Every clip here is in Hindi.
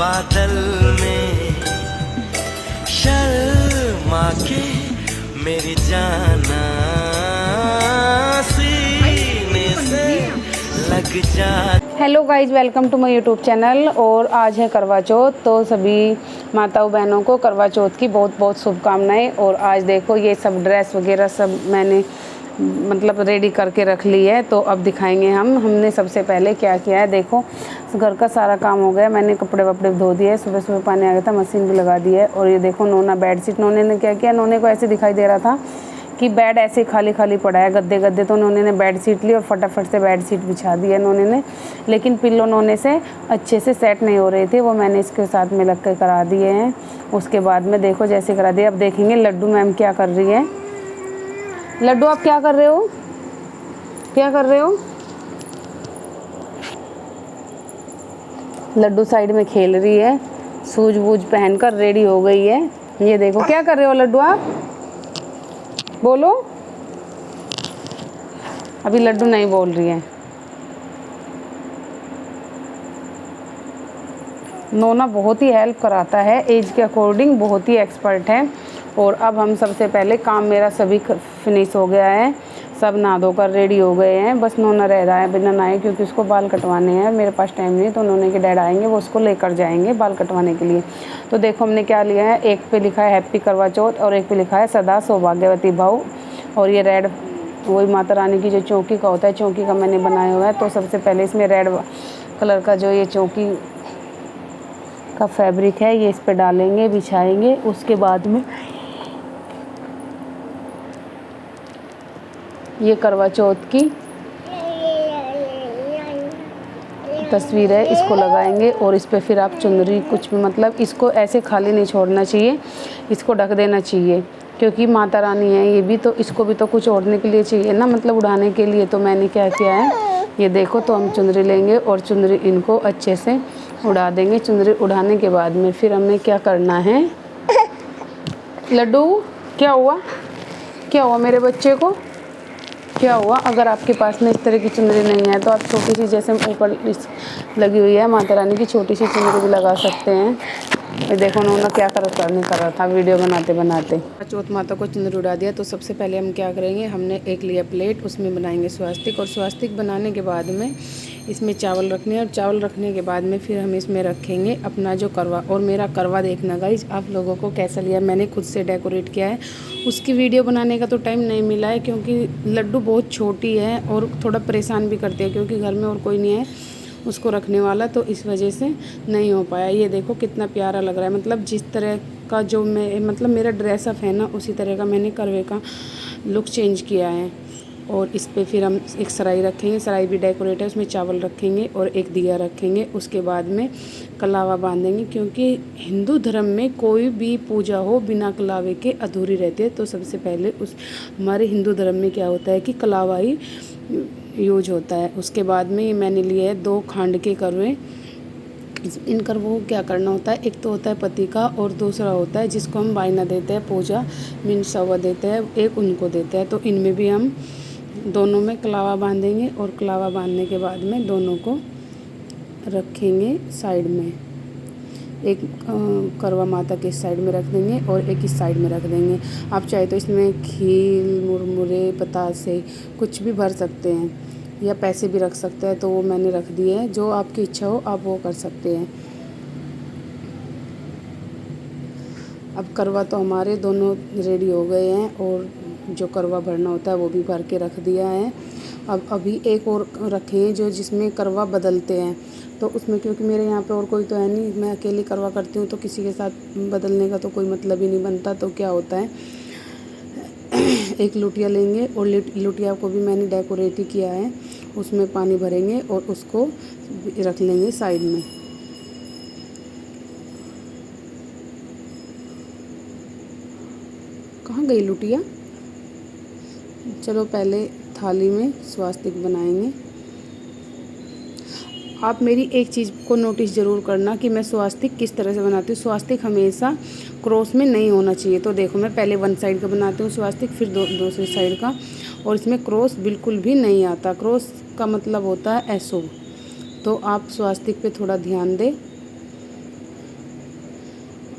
बादल में शर्मा के मेरी जाना सीने से लग जा।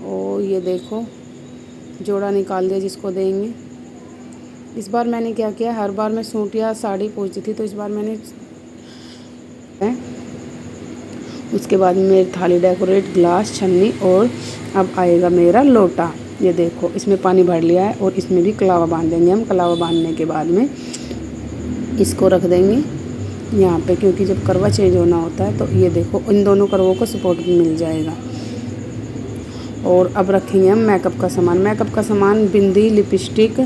और ये देखो जोड़ा निकाल दिया जिसको देंगे। इस बार मैंने क्या किया, हर बार मैं सूट या साड़ी पूछती थी, तो इस बार मैंने उसके बाद मेरी थाली डेकोरेट, ग्लास, छन्नी, और अब आएगा मेरा लोटा। ये देखो इसमें पानी भर लिया है और इसमें भी कलावा बांध देंगे हम। कलावा बांधने के बाद में इसको रख देंगे यहाँ पे, क्योंकि जब करवा चेंज होना होता है तो ये देखो इन दोनों करवों को सपोर्ट भी मिल जाएगा। और अब रखेंगे हम मेकअप का सामान। मेकअप का सामान बिंदी, लिपस्टिक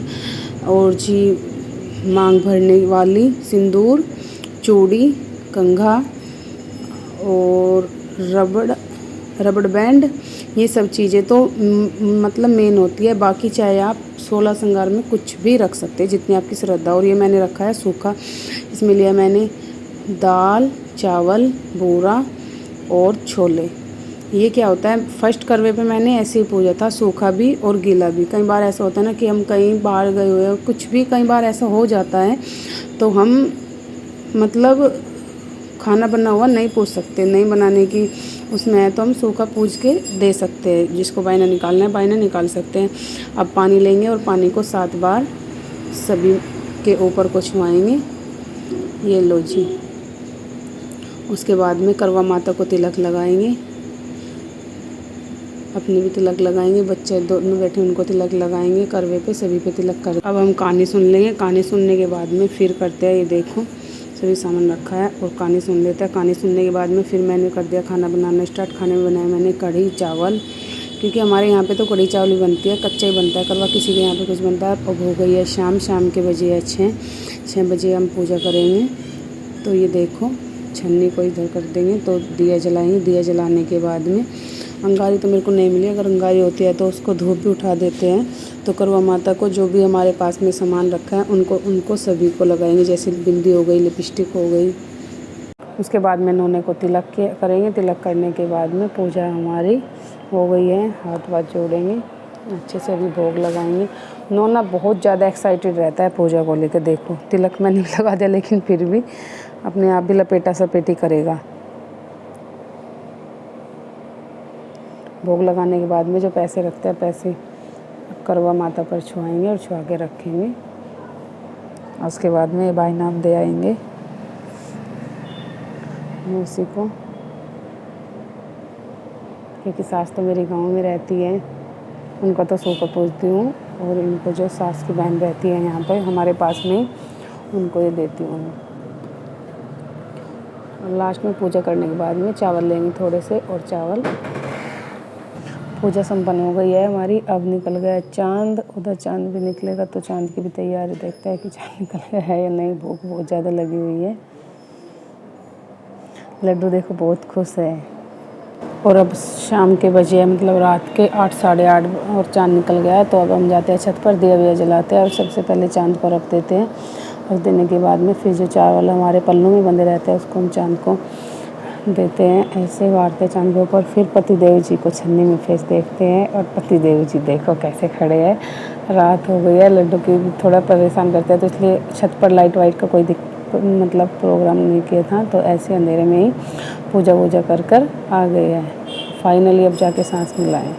और जी मांग भरने वाली, सिंदूर, चूड़ी, कंघा और रबड़ बैंड, ये सब चीज़ें तो मतलब मेन होती है। बाकी चाहे आप 16 श्रृंगार में कुछ भी रख सकते हैं, जितनी आपकी श्रद्धा। और ये मैंने रखा है सूखा, इसमें लिया मैंने दाल, चावल, बूरा और छोले। ये क्या होता है, फर्स्ट करवे पे मैंने ऐसे ही पूजा था, सूखा भी और गीला भी। कई बार ऐसा होता है ना कि हम कहीं बाहर गए हुए हैं, कुछ भी कई बार ऐसा हो जाता है, तो हम मतलब खाना बना हुआ नहीं पूछ सकते, नहीं बनाने की उसमें है, तो हम सूखा पूछ के दे सकते हैं। जिसको बायना निकालना है बायना निकाल सकते हैं। अब पानी लेंगे और पानी को 7 बार सभी के ऊपर को छुआएंगे। ये लो जी। उसके बाद में करवा माता को तिलक लगाएंगे, अपने भी तिलक लगाएंगे, बच्चे दोनों बैठे उनको तिलक लगाएंगे, करवे पे सभी पे तिलक कर। अब हम कहानी सुन लेंगे। कहानी सुनने के बाद में फिर करते हैं, ये देखो सभी सामान रखा है और कहानी सुन लेते हैं। कहानी सुनने के बाद में फिर मैंने कर दिया खाना बनाना स्टार्ट। खाने में बनाया मैंने कढ़ी चावल, क्योंकि हमारे यहाँ पे तो कढ़ी चावल ही बनती है, कच्चा ही बनता है करवा, किसी के यहाँ पे कुछ बनता है। अब हो गई है शाम के बजे है 6 बजे हम पूजा करेंगे। तो ये देखो छन्नी को इधर कर देंगे, तो दिया जलाएंगे। दिया जलाने के बाद में अंगारी तो मेरे को नहीं मिली, अगर अंगारी होती है तो उसको धूप भी उठा देते हैं। तो करवा माता को जो भी हमारे पास में सामान रखा है उनको सभी को लगाएंगे, जैसे बिंदी हो गई, लिपस्टिक हो गई। उसके बाद में नोने को तिलक करेंगे। तिलक करने के बाद में पूजा हमारी हो गई है, हाथ वाथ जोड़ेंगे, अच्छे से अभी भोग लगाएंगे। नोना बहुत ज़्यादा एक्साइटेड रहता है पूजा को लेकर। देखो तिलक मैंने लगा दिया, लेकिन फिर भी अपने आप भी लपेटा सपेटी करेगा। भोग लगाने के बाद में जो पैसे रखते हैं, पैसे करवा माता पर छुआएंगे और छुआ के रखेंगे। उसके बाद में भाई नाम दे आएंगे उसी को, क्योंकि सास तो मेरी गांव में रहती है, उनको तो सूखा पूजती हूँ, और इनको जो सास की बहन रहती है यहाँ पे हमारे पास में, उनको ये देती हूँ। और लास्ट में पूजा करने के बाद में चावल लेंगे थोड़े से, और चावल। पूजा संपन्न हो गई है हमारी। अब निकल गया चांद, उधर चांद भी निकलेगा, तो चांद की भी तैयारी देखते हैं कि चांद निकल गया है या नहीं। भूख बहुत ज़्यादा लगी हुई है। लड्डू देखो बहुत खुश है। और अब शाम के बजे मतलब रात के 8 साढ़े 8 और चांद निकल गया है। तो अब हम जाते हैं छत पर, दिया विया जलाते हैं और सबसे पहले चांद को रख देते हैं। और देने के बाद में फिर जो चावल हमारे पल्लू में बंधे रहते हैं उसको हम चांद को देते हैं, ऐसे वारते चांद के ऊपर। फिर पतिदेव जी को छन्नी में फेस देखते हैं, और पतिदेव जी देखो कैसे खड़े हैं। रात हो गई है, लड्डू की थोड़ा परेशान करते हैं, तो इसलिए छत पर लाइट वाइट का कोई मतलब प्रोग्राम नहीं किया था, तो ऐसे अंधेरे में ही पूजा वूजा कर आ गए हैं। फाइनली अब जाके सांस मिलाएं।